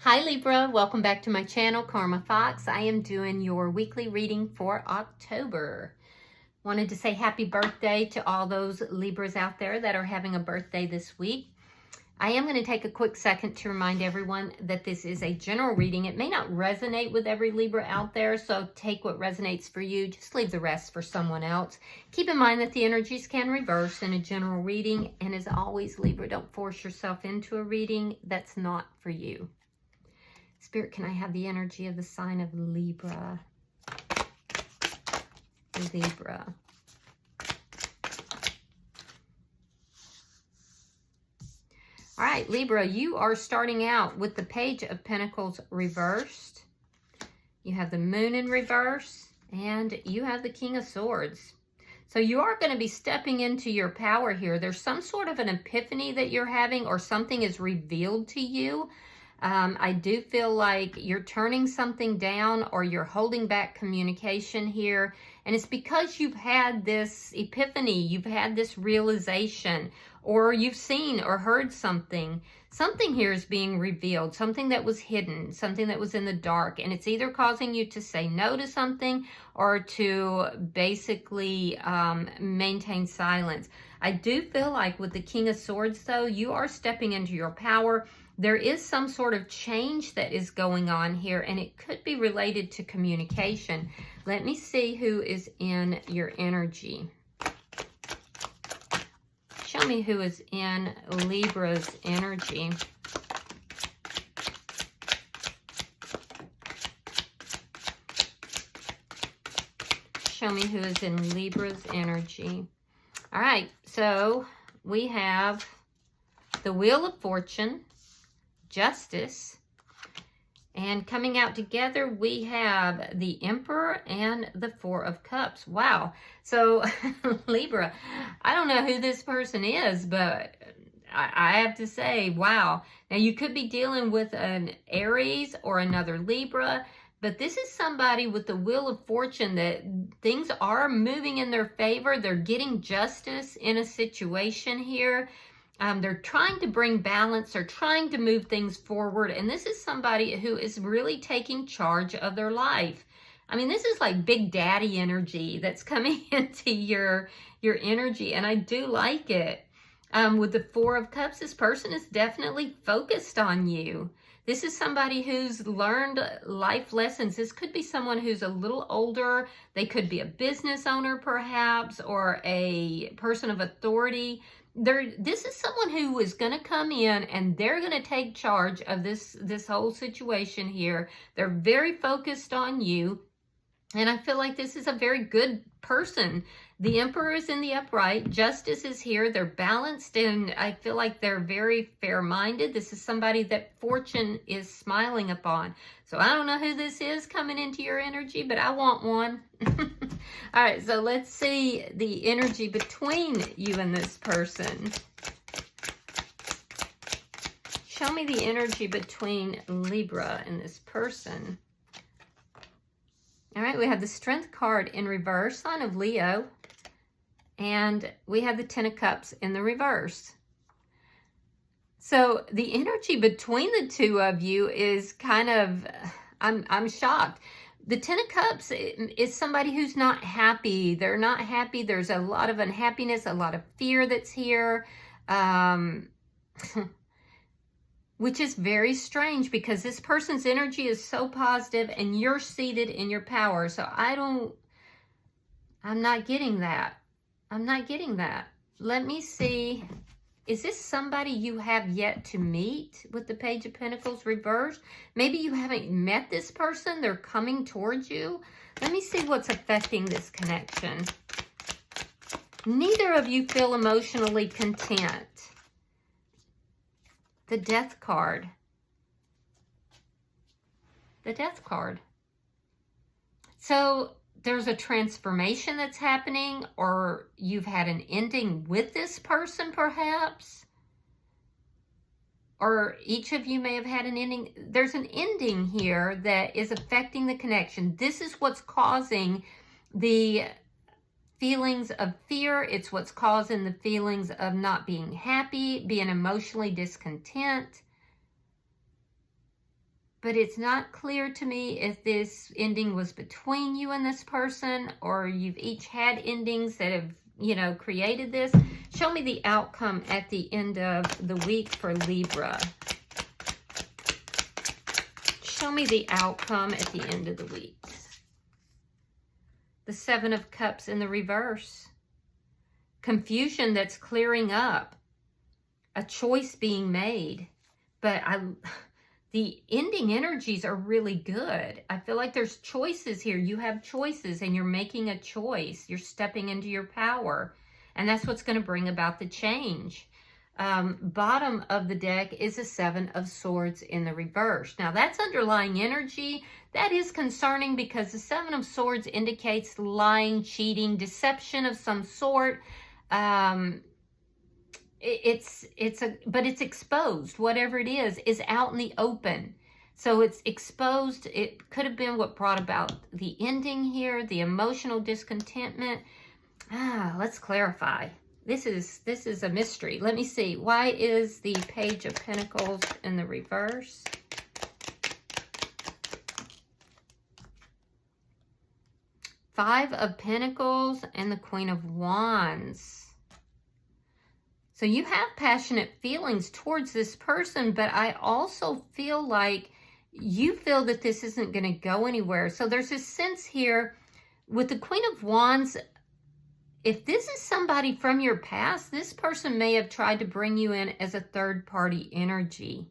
Hi Libra, welcome back to my channel, Karma Fox. I am doing your weekly reading for October. Wanted to say happy birthday to all those Libras out there that are having a birthday this week. I am going to take a quick second to remind everyone that this is a general reading. It may not resonate with every Libra out there, so take what resonates for you. Just leave the rest for someone else. Keep in mind that the energies can reverse in a general reading, and as always, Libra, don't force yourself into a reading that's not for you. Spirit, can I have the energy of the sign of Libra? Libra. All right, Libra, you are starting out with the Page of Pentacles reversed. You have the Moon in reverse, and you have the King of Swords. So you are going to be stepping into your power here. There's some sort of an epiphany that you're having, or something is revealed to you. I do feel like you're turning something down, or you're holding back communication here. And it's because you've had this epiphany, you've had this realization, or you've seen or heard something. Something here is being revealed, something that was hidden, something that was in the dark. And it's either causing you to say no to something or to basically maintain silence. I do feel like with the King of Swords, though, you are stepping into your power. There is some sort of change that is going on here, and it could be related to communication. Let me see who is in your energy. Show me who is in Libra's energy. Show me who is in Libra's energy. All right, so we have the Wheel of Fortune, Justice, and coming out together we have the Emperor and the Four of Cups. Wow. So Libra, I don't know who this person is, but I have to say, wow. Now you could be dealing with an Aries or another Libra, but this is somebody with the Wheel of Fortune that things are moving in their favor. They're getting justice in a situation here. They're trying to bring balance. They're trying to move things forward. And this is somebody who is really taking charge of their life. I mean, this is like Big Daddy energy that's coming into your energy. And I do like it. With the Four of Cups, this person is definitely focused on you. This is somebody who's learned life lessons. This could be someone who's a little older. They could be a business owner, perhaps, or a person of authority. This is someone who is going to come in and they're going to take charge of this whole situation here. They're very focused on you. And I feel like this is a very good person. The Emperor is in the upright. Justice is here. They're balanced, and I feel like they're very fair-minded. This is somebody that fortune is smiling upon. So I don't know who this is coming into your energy, but I want one. All right, so let's see the energy between you and this person. Show me the energy between Libra and this person. All right, we have the Strength card in reverse, sign of Leo, and we have the Ten of Cups in the reverse. So the energy between the two of you is kind of, I'm shocked. The Ten of Cups is somebody who's not happy. They're not happy. There's a lot of unhappiness, a lot of fear that's here. Which is very strange because this person's energy is so positive and you're seated in your power. So I'm not getting that. I'm not getting that. Let me see. Is this somebody you have yet to meet with the Page of Pentacles reversed? Maybe you haven't met this person. They're coming towards you. Let me see what's affecting this connection. Neither of you feel emotionally content. The Death card. The Death card. So there's a transformation that's happening, or you've had an ending with this person, perhaps. Or each of you may have had an ending. There's an ending here that is affecting the connection. This is what's causing the feelings of fear. It's what's causing the feelings of not being happy, being emotionally discontent. but it's not clear to me if this ending was between you and this person, or you've each had endings that have, you know, created this. Show me the outcome at the end of the week for Libra. Show me the outcome at the end of the week. The Seven of Cups in the reverse. Confusion that's clearing up. A choice being made. But the ending energies are really good. I feel like there's choices here. You have choices and you're making a choice. You're stepping into your power. And that's what's going to bring about the change. Bottom of the deck is a Seven of Swords in the reverse. Now that's underlying energy. That is concerning because the Seven of Swords indicates lying, cheating, deception of some sort. But it's exposed. Whatever it is out in the open. So it's exposed. It could have been what brought about the ending here, the emotional discontentment. Let's clarify. This is a mystery. Let me see. Why is the Page of Pentacles in the reverse? Five of Pentacles and the Queen of Wands. So you have passionate feelings towards this person, but I also feel like you feel that this isn't going to go anywhere. So there's this sense here with the Queen of Wands. If this is somebody from your past, this person may have tried to bring you in as a third-party energy.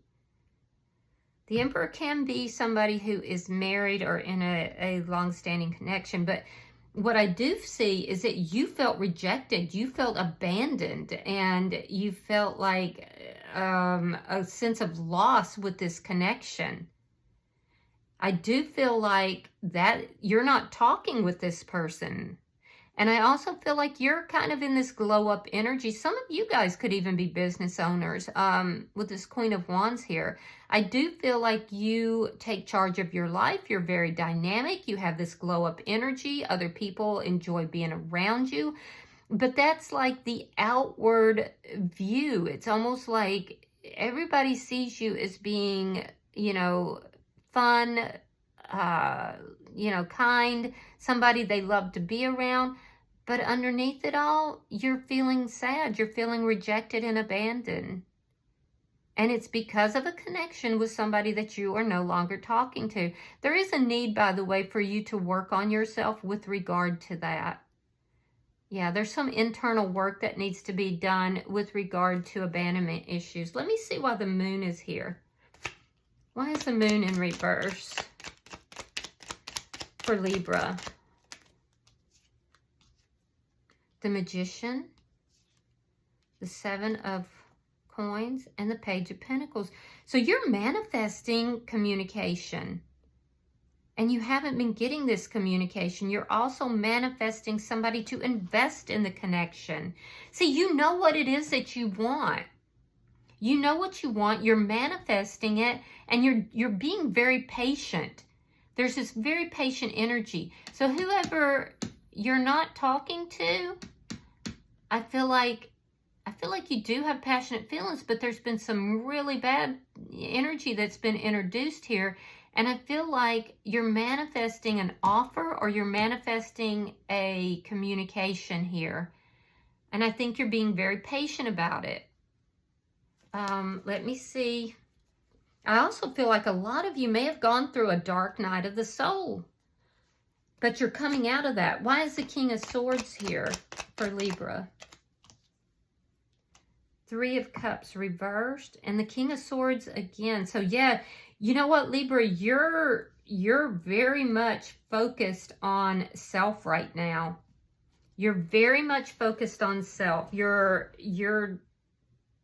The Emperor can be somebody who is married or in a long-standing connection. But what I do see is that you felt rejected. You felt abandoned. And you felt like a sense of loss with this connection. I do feel like that you're not talking with this person. And I also feel like you're kind of in this glow-up energy. Some of you guys could even be business owners with this Queen of Wands here. I do feel like you take charge of your life. You're very dynamic. You have this glow-up energy. Other people enjoy being around you. But that's like the outward view. It's almost like everybody sees you as being, you know, fun, you know, kind, somebody they love to be around. But underneath it all, you're feeling sad. You're feeling rejected and abandoned. And it's because of a connection with somebody that you are no longer talking to. There is a need, by the way, for you to work on yourself with regard to that. Yeah, there's some internal work that needs to be done with regard to abandonment issues. Let me see why the moon is here. Why is the moon in reverse for Libra? The Magician, the Seven of Coins, and the Page of Pentacles. So you're manifesting communication. And you haven't been getting this communication. You're also manifesting somebody to invest in the connection. See, you know what it is that you want. You know what you want. You're manifesting it. And you're being very patient. There's this very patient energy. So whoever you're not talking to, I feel like you do have passionate feelings, but there's been some really bad energy that's been introduced here. And I feel like you're manifesting an offer or you're manifesting a communication here. And I think you're being very patient about it. Let me see. I also feel like a lot of you may have gone through a dark night of the soul. But you're coming out of that. Why is the King of Swords here for Libra? Three of Cups reversed and the King of Swords again. So yeah, you know what, Libra, you're very much focused on self right now. You're very much focused on self. You're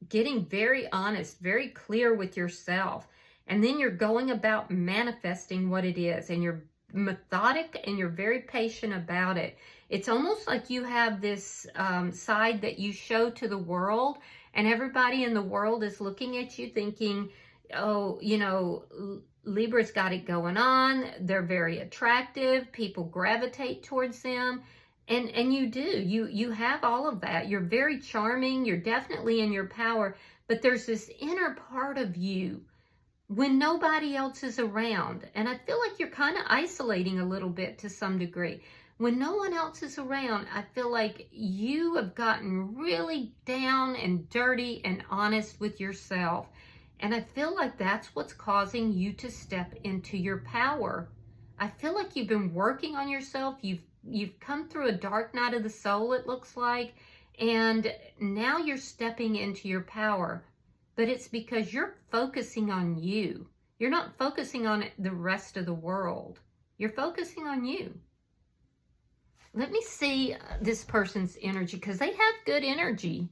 getting very honest, very clear with yourself. And then you're going about manifesting what it is. And you're methodic and you're very patient about it. It's almost like you have this side that you show to the world. And everybody in the world is looking at you thinking, oh, you know, Libra's got it going on. They're very attractive. People gravitate towards them. And you do. You have all of that. You're very charming. You're definitely in your power. But there's this inner part of you when nobody else is around. And I feel like you're kind of isolating a little bit to some degree. When no one else is around, I feel like you have gotten really down and dirty and honest with yourself. And I feel like that's what's causing you to step into your power. I feel like you've been working on yourself. You've come through a dark night of the soul, it looks like. And now you're stepping into your power. But it's because you're focusing on you. You're not focusing on the rest of the world. You're focusing on you. Let me see this person's energy, because they have good energy.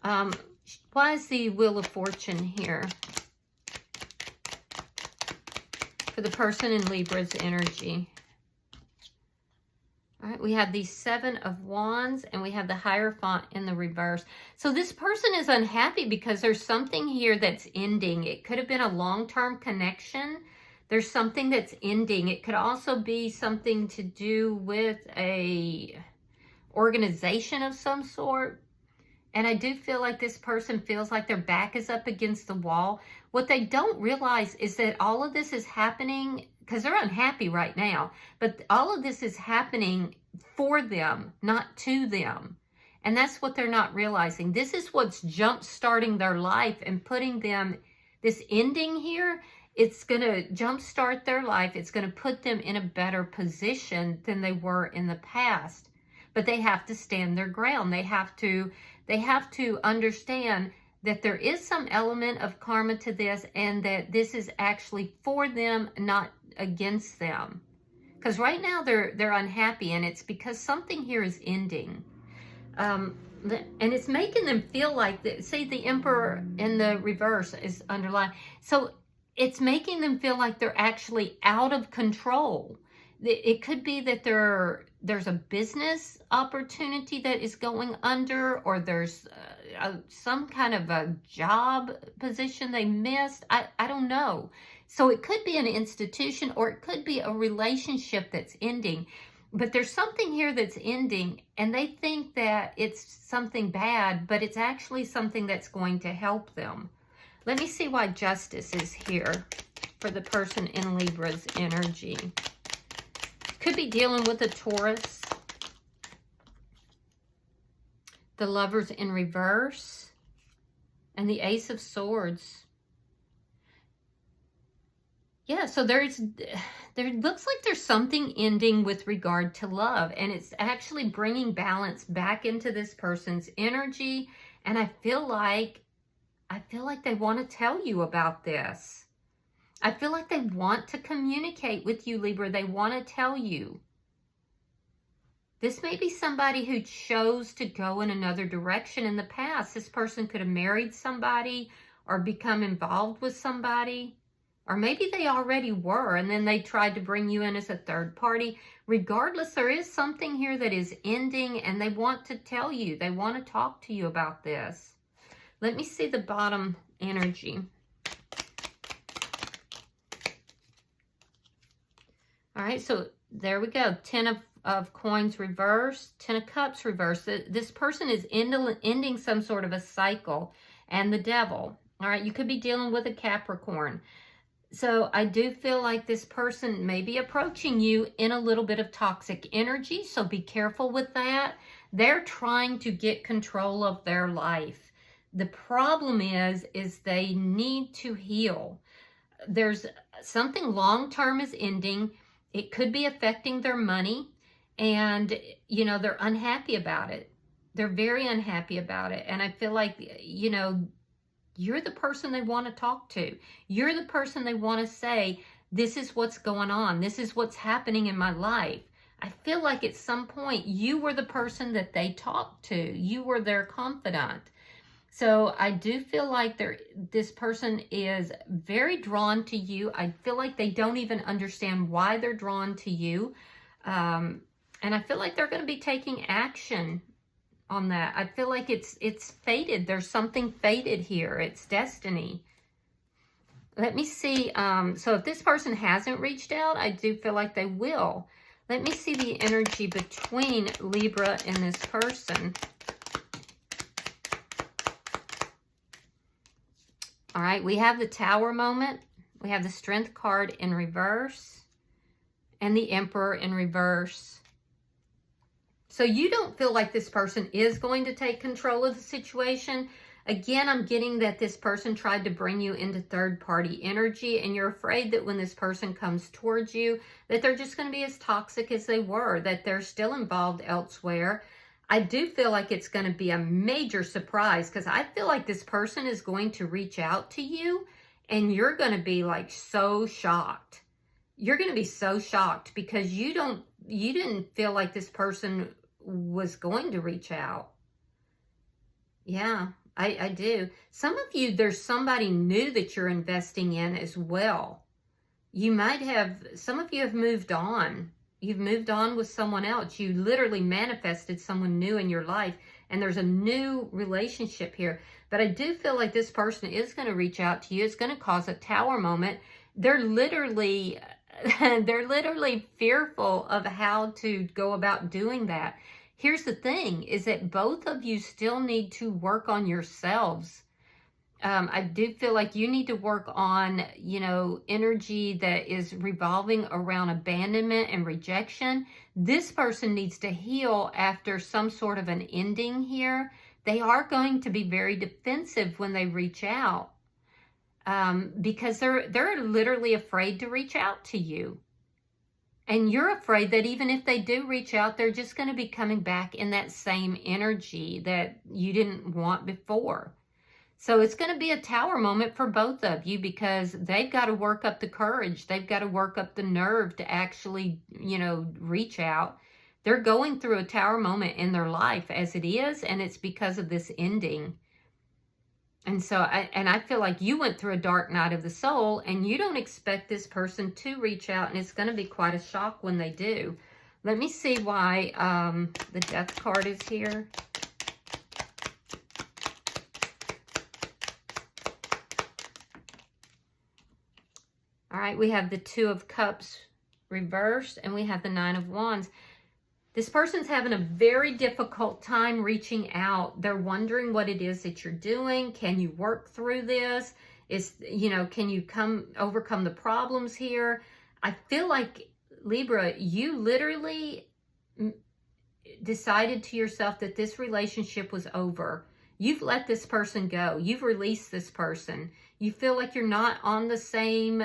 Why is the Wheel of Fortune here? For the person in Libra's energy. All right, we have the Seven of Wands, and we have the Hierophant in the reverse. So this person is unhappy because there's something here that's ending. It could have been a long-term connection. There's something that's ending. It could also be something to do with a organization of some sort. And I do feel like this person feels like their back is up against the wall. What they don't realize is that all of this is happening because they're unhappy right now. But all of this is happening for them, not to them. And that's what they're not realizing. This is what's jump-starting their life and putting them, this ending here, it's going to jumpstart their life. It's going to put them in a better position than they were in the past. But they have to stand their ground. They have to understand that there is some element of karma to this, and that this is actually for them, not against them. Because right now they're unhappy, and it's because something here is ending. And it's making them feel like, see, the Emperor in the reverse is underlined. So it's making them feel like they're actually out of control. It could be that there's a business opportunity that is going under, or there's some kind of a job position they missed. I don't know. So it could be an institution, or it could be a relationship that's ending. But there's something here that's ending, and they think that it's something bad, but it's actually something that's going to help them. Let me see why Justice is here for the person in Libra's energy. Could be dealing with a Taurus. The Lovers in reverse. And the Ace of Swords. Yeah, so there looks like there's something ending with regard to love. And it's actually bringing balance back into this person's energy. And I feel like they want to tell you about this. I feel like they want to communicate with you, Libra. They want to tell you. This may be somebody who chose to go in another direction in the past. This person could have married somebody or become involved with somebody. Or maybe they already were, and then they tried to bring you in as a third party. Regardless, there is something here that is ending, and they want to tell you. They want to talk to you about this. Let me see the bottom energy. All right, so there we go. 10 of coins reverse, 10 of cups reverse. This person is ending some sort of a cycle. And the Devil. All right, you could be dealing with a Capricorn. So I do feel like this person may be approaching you in a little bit of toxic energy. So be careful with that. They're trying to get control of their life. The problem is they need to heal. There's something long-term is ending. It could be affecting their money, and, you know, they're unhappy about it. They're very unhappy about it. And I feel like, you know, you're the person they want to talk to. You're the person they want to say, this is what's going on. This is what's happening in my life. I feel like at some point you were the person that they talked to. You were their confidant. So I do feel like this person is very drawn to you. I feel like they don't even understand why they're drawn to you. And I feel like they're going to be taking action on that. I feel like it's fated. There's something fated here. It's destiny. Let me see. So if this person hasn't reached out, I do feel like they will. Let me see the energy between Libra and this person. All right, we have the Tower moment. We have the Strength card in reverse and the Emperor in reverse. So you don't feel like this person is going to take control of the situation. Again, I'm getting that this person tried to bring you into third-party energy, and you're afraid that when this person comes towards you, that they're just going to be as toxic as they were, that they're still involved elsewhere. I do feel like it's going to be a major surprise, because I feel like this person is going to reach out to you, and you're going to be like so shocked. You're going to be so shocked because you didn't feel like this person was going to reach out. Yeah. I do. Some of you, there's somebody new that you're investing in as well. You might have, some of you have moved on. You've moved on with someone else. You literally manifested someone new in your life, and there's a new relationship here. But I do feel like this person is going to reach out to you. It's going to cause a tower moment. They're literally fearful of how to go about doing that. Here's the thing, is that both of you still need to work on yourselves. I do feel like you need to work on, energy that is revolving around abandonment and rejection. This person needs to heal after some sort of an ending here. They are going to be very defensive when they reach out, because they're literally afraid to reach out to you. And you're afraid that even if they do reach out, they're just going to be coming back in that same energy that you didn't want before. So it's going to be a tower moment for both of you, because they've got to work up the courage. They've got to work up the nerve to actually, reach out. They're going through a tower moment in their life as it is, and it's because of this ending. And so, I feel like you went through a dark night of the soul, and you don't expect this person to reach out, and it's going to be quite a shock when they do. Let me see why the Death card is here. All right, we have the Two of Cups reversed, and we have the Nine of Wands. This person's having a very difficult time reaching out. They're wondering what it is that you're doing. Can you work through this? Can you overcome the problems here? I feel like, Libra, you literally decided to yourself that this relationship was over. You've let this person go. You've released this person. You feel like you're not on the same,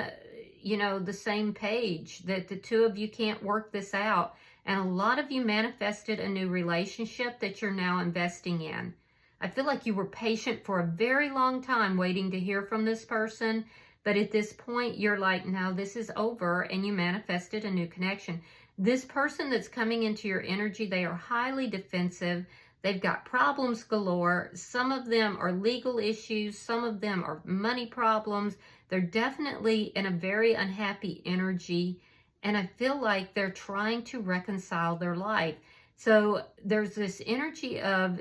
the same page, that the two of you can't work this out. And a lot of you manifested a new relationship that you're now investing in. I feel like you were patient for a very long time waiting to hear from this person. But at this point, you're like, no, this is over. And you manifested a new connection. This person that's coming into your energy, they are highly defensive. They've got problems galore. Some of them are legal issues. Some of them are money problems. They're definitely in a very unhappy energy. And I feel like they're trying to reconcile their life. So there's this energy of,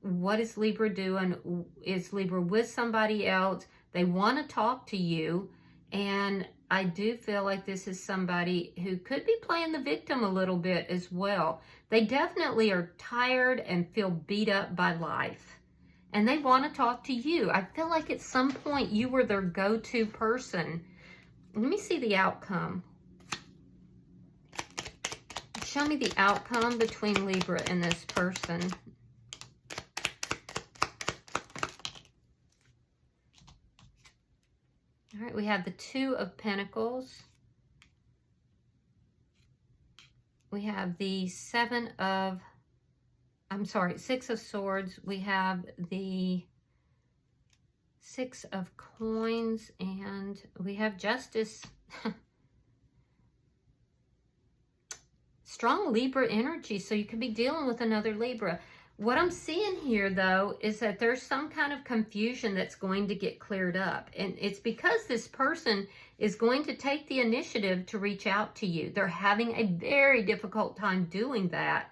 what is Libra doing? Is Libra with somebody else? They want to talk to you. And I do feel like this is somebody who could be playing the victim a little bit as well. They definitely are tired and feel beat up by life. And they want to talk to you. I feel like at some point you were their go-to person. Let me see the outcome. Show me the outcome between Libra and this person. All right, we have the Two of Pentacles. We have the Six of Swords. We have the Six of Coins, and we have Justice. Strong Libra energy, so you could be dealing with another Libra. What I'm seeing here, though, is that there's some kind of confusion that's going to get cleared up. And it's because this person is going to take the initiative to reach out to you. They're having a very difficult time doing that.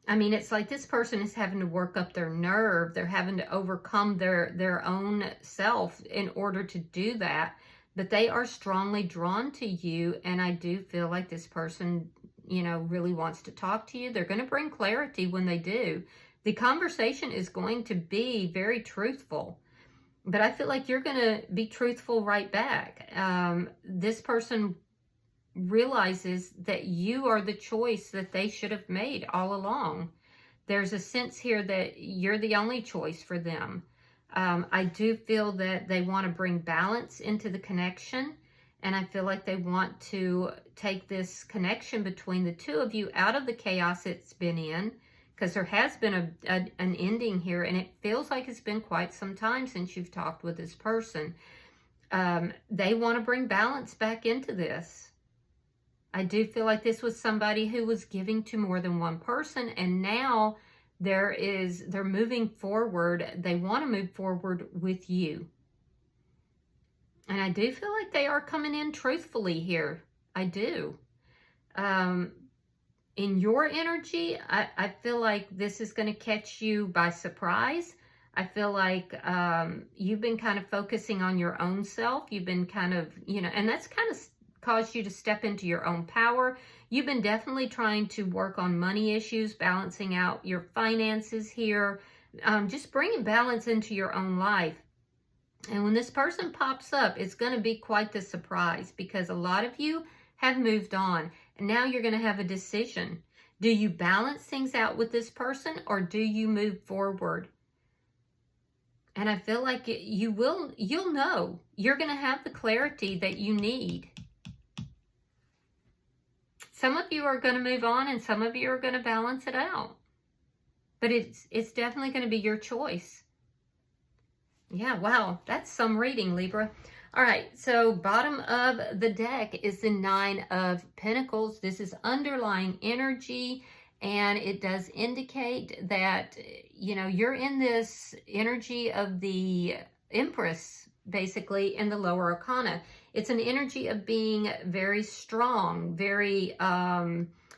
I mean, it's like this person is having to work up their nerve. They're having to overcome their own self in order to do that. But they are strongly drawn to you. And I do feel like this person, really wants to talk to you. They're going to bring clarity when they do. The conversation is going to be very truthful. But I feel like you're going to be truthful right back. This person realizes that you are the choice that they should have made all along. There's a sense here that you're the only choice for them. I do feel that they want to bring balance into the connection. And I feel like they want to take this connection between the two of you out of the chaos it's been in. Because there has been an ending here. And it feels like it's been quite some time since you've talked with this person. They want to bring balance back into this. I do feel like this was somebody who was giving to more than one person. And now they're moving forward. They want to move forward with you. And I do feel like they are coming in truthfully here. I do. In your energy, I feel like this is going to catch you by surprise. I feel like you've been kind of focusing on your own self. You've been kind of, and that's kind of caused you to step into your own power. You've been definitely trying to work on money issues, balancing out your finances here, just bringing balance into your own life. And when this person pops up, it's going to be quite the surprise because a lot of you have moved on. And now you're going to have a decision. Do you balance things out with this person or do you move forward? And I feel like you'll know. You're going to have the clarity that you need. Some of you are going to move on and some of you are going to balance it out. But it's definitely going to be your choice. Yeah, wow, that's some reading, Libra. All right, so bottom of the deck is the Nine of Pentacles. This is underlying energy, and it does indicate that, you're in this energy of the Empress, basically, in the lower arcana. It's an energy of being very strong, very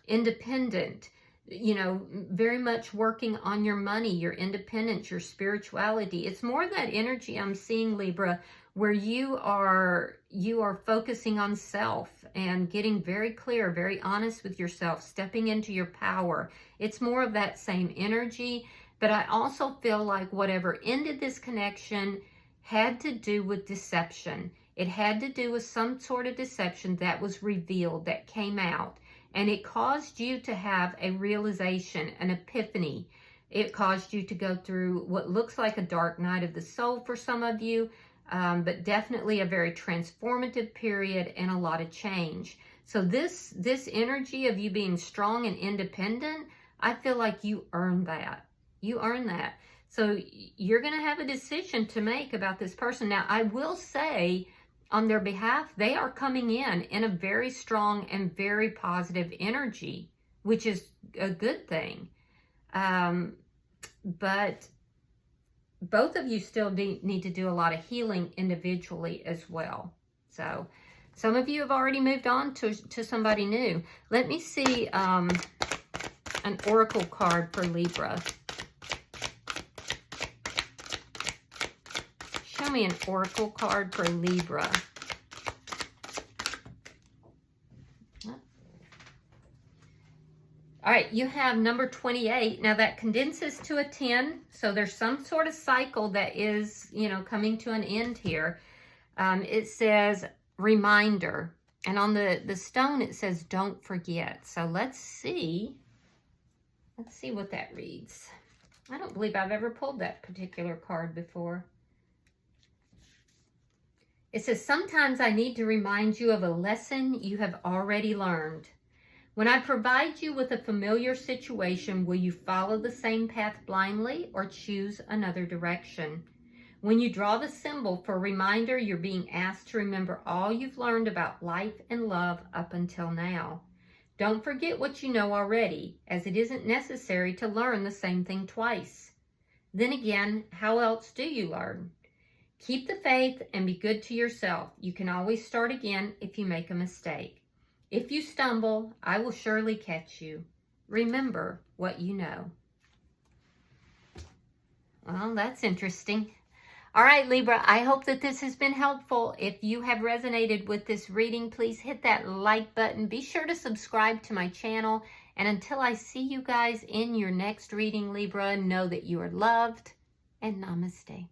independent, very much working on your money, your independence, your spirituality. It's more that energy I'm seeing, Libra, where you are focusing on self and getting very clear, very honest with yourself, stepping into your power. It's more of that same energy. But I also feel like whatever ended this connection had to do with deception. It had to do with some sort of deception that was revealed, that came out. And it caused you to have a realization, an epiphany. It caused you to go through what looks like a dark night of the soul for some of you, but definitely a very transformative period and a lot of change. So this energy of you being strong and independent, I feel like you earned that. You earned that. So you're going to have a decision to make about this person. Now, I will say, on their behalf, they are coming in a very strong and very positive energy, which is a good thing. But both of you still need to do a lot of healing individually as well. So some of you have already moved on to somebody new. Let me see an oracle card for Libra. Show me an oracle card for Libra. All right, you have number 28. Now that condenses to a 10. So there's some sort of cycle that is, coming to an end here. It says reminder. And on the stone, it says don't forget. So let's see what that reads. I don't believe I've ever pulled that particular card before. It says, sometimes I need to remind you of a lesson you have already learned. When I provide you with a familiar situation, will you follow the same path blindly or choose another direction? When you draw the symbol for reminder, you're being asked to remember all you've learned about life and love up until now. Don't forget what you know already, as it isn't necessary to learn the same thing twice. Then again, how else do you learn? Keep the faith and be good to yourself. You can always start again if you make a mistake. If you stumble, I will surely catch you. Remember what you know. Well, that's interesting. All right, Libra, I hope that this has been helpful. If you have resonated with this reading, please hit that like button. Be sure to subscribe to my channel. And until I see you guys in your next reading, Libra, know that you are loved, and namaste.